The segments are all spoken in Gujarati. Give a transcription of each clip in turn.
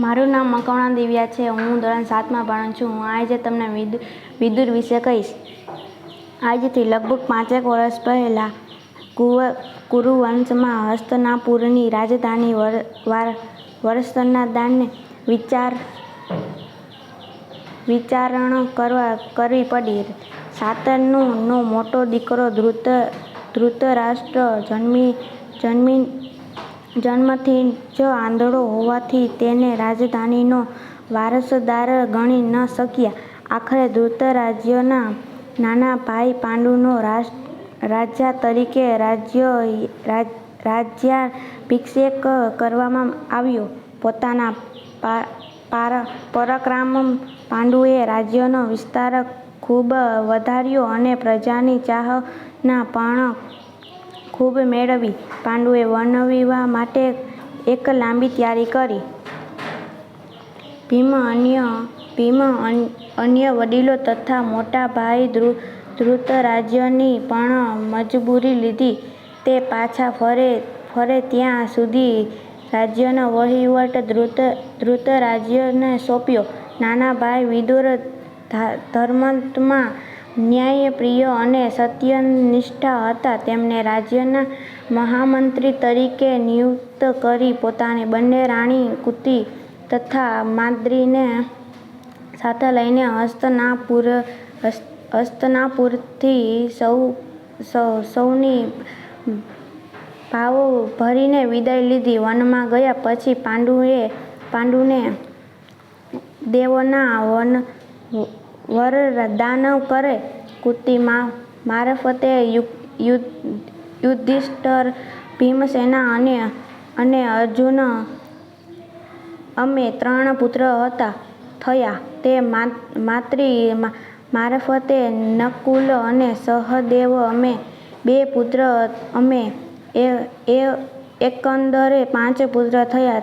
મારું નામ મકવાણા દિવ્યા છે. હું ધોરણ 7માં ભણું છું. હું આજે તમને વિદુર વિશે કહીશ. આજથી લગભગ 5 વર્ષ પહેલાં કુરુવંશમાં હસ્તિનાપુરની રાજધાની વરસનાદાને વિચારણા કરવી પડી. સાતનનો મોટો દીકરો ધૃતરાષ્ટ્ર જન્મથી જ આંધળો હોવાથી તેને રાજધાનીનો વારસદાર ગણી ન શક્યા. આખરે ધૃતરાષ્ટ્રના નાના ભાઈ પાંડુનો રાજા તરીકે રાજ્યાભિષેક કરવામાં આવ્યો. પોતાના પરાક્રમથી પાંડુએ રાજ્યનો વિસ્તાર ખૂબ વધાર્યો અને પ્રજાની ચાહના પણ ખૂબ મેળવી. પાંડુએ વનવિવાહ માટે એક લાંબી તૈયારી કરી. ભીમે અન્ય વડીલો તથા મોટા ભાઈ ધૃતરાષ્ટ્રની પણ મંજૂરી લીધી. તે પાછા ફરે ત્યાં સુધી રાજ્યનો વહીવટ ધૃતરાષ્ટ્રને સોંપ્યો. નાના ભાઈ વિદુર ધર્માત્મા, ન્યાયપ્રિય અને સત્યનિષ્ઠ હતા. તેમને રાજ્યના મહામંત્રી તરીકે નિયુક્ત કરી. પોતાની બંને રાણી કુંતી તથા માદ્રીને સાથે લઈને હસ્તિનાપુરથી સૌની ભાવભરી વિદાય લીધી. વનમાં ગયા પછી પાંડુને દેવોના વરદાન કરે. કુંતી મારફતે યુધિષ્ઠિર, ભીમસેન અને અર્જુન અમે 3 પુત્ર થયા. તે માદ્રી મારફતે નકુલ અને સહદેવ અમે 2 પુત્ર. અમે એકંદરે 5 પુત્ર થયા.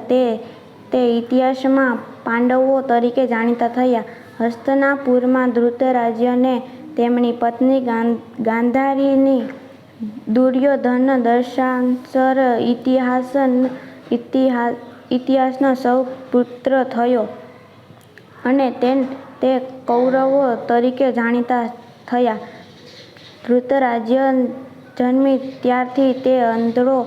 તે ઇતિહાસમાં પાંડવો તરીકે જાણીતા થયા. હસ્તિનાપુરમાં ધૃતરાષ્ટ્રને તેમની પત્ની ગાંધારીની, દુર્યોધન દશાંશર ઇતિહાસનો સૌ પુત્ર થયો અને તે કૌરવો તરીકે જાણીતા થયા. ધૃતરાષ્ટ્ર જન્મી ત્યારથી તે આંધળો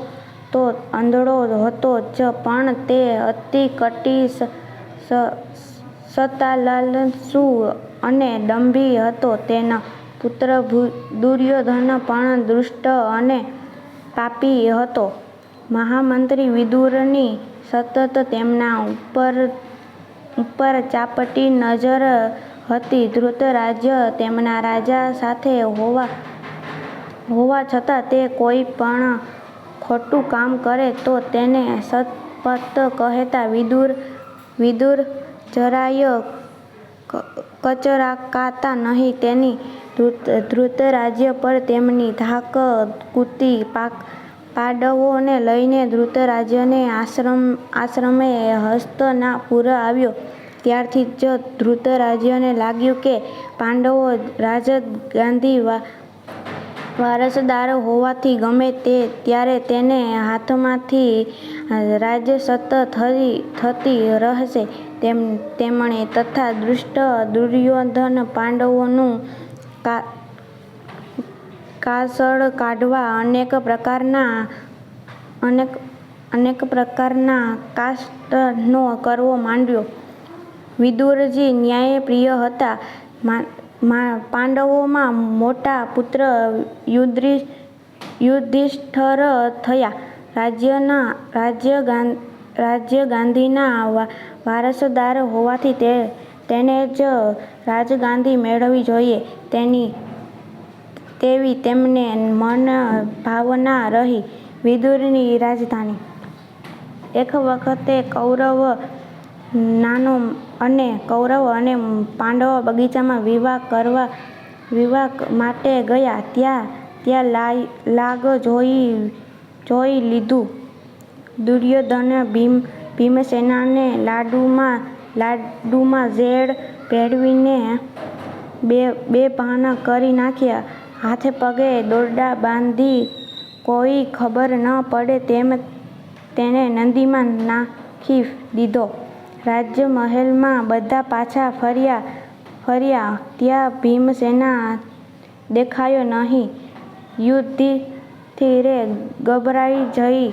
હતો જ, પણ તે અતિ કપટી, સત્તાલાલસુ અને દંભી હતો. તેનો પુત્ર દુર્યોધન પણ દુષ્ટ અને પાપી હતો. મહામંત્રી વિદુરની સતત તેમના ઉપર ચાપટી નજર હતી. ધૃતરાષ્ટ્ર તેમના રાજા સાથે હોવા છતાં તે કોઈ પણ ખોટું કામ કરે તો તેને શપથ કહેતા. વિદુર જરાય કચરાકાતા નહીં. તેથી ધૃતરાષ્ટ્ર પર તેમની ધાક. કુંતી પાંડવોને લઈને ધૃતરાષ્ટ્રના આશ્રમે હસ્તિનાપુર આવ્યો. ત્યારથી જ ધૃતરાષ્ટ્રને લાગ્યું કે પાંડવો રાજગાદી વારસદાર હોવાથી ગમે ત્યારે તેના હાથમાંથી રાજસત્તા થતી રહેશે. તેમણે તથા દુષ્ટ દુર્યોધન પાંડવોનું કાસળ કાઢવા અનેક પ્રકારના કષ્ટો કરવા માંડ્યા. વિદુરજી ન્યાયપ્રિય હતા. પાંડવોમાં મોટા પુત્ર યુધિષ્ઠિર થયા. રાજગાદીના વારસદાર હોવાથી તેને જ રાજગાદી મેળવવી જોઈએ તેવી તેમની મન ભાવના રહી. વિદુરની રાજધાની. એક વખત કૌરવ અને પાંડવો બગીચામાં વિવાહ માટે ગયા. ત્યાં લાગ જોઈ લીધું. દુર્યોધને ભીમસેનને લાડુમાં ઝેર ભેળવીને બેભાન કરી નાખ્યા. હાથે પગે દોરડા બાંધી કોઈ ખબર ન પડે તેમ તેને નદીમાં નાખી દીધો. રાજમહેલમાં બધા પાછા ફર્યા ત્યાં ભીમસેના દેખાયો નહીં. યુધિષ્ઠિરે ગભરાઈ જઈ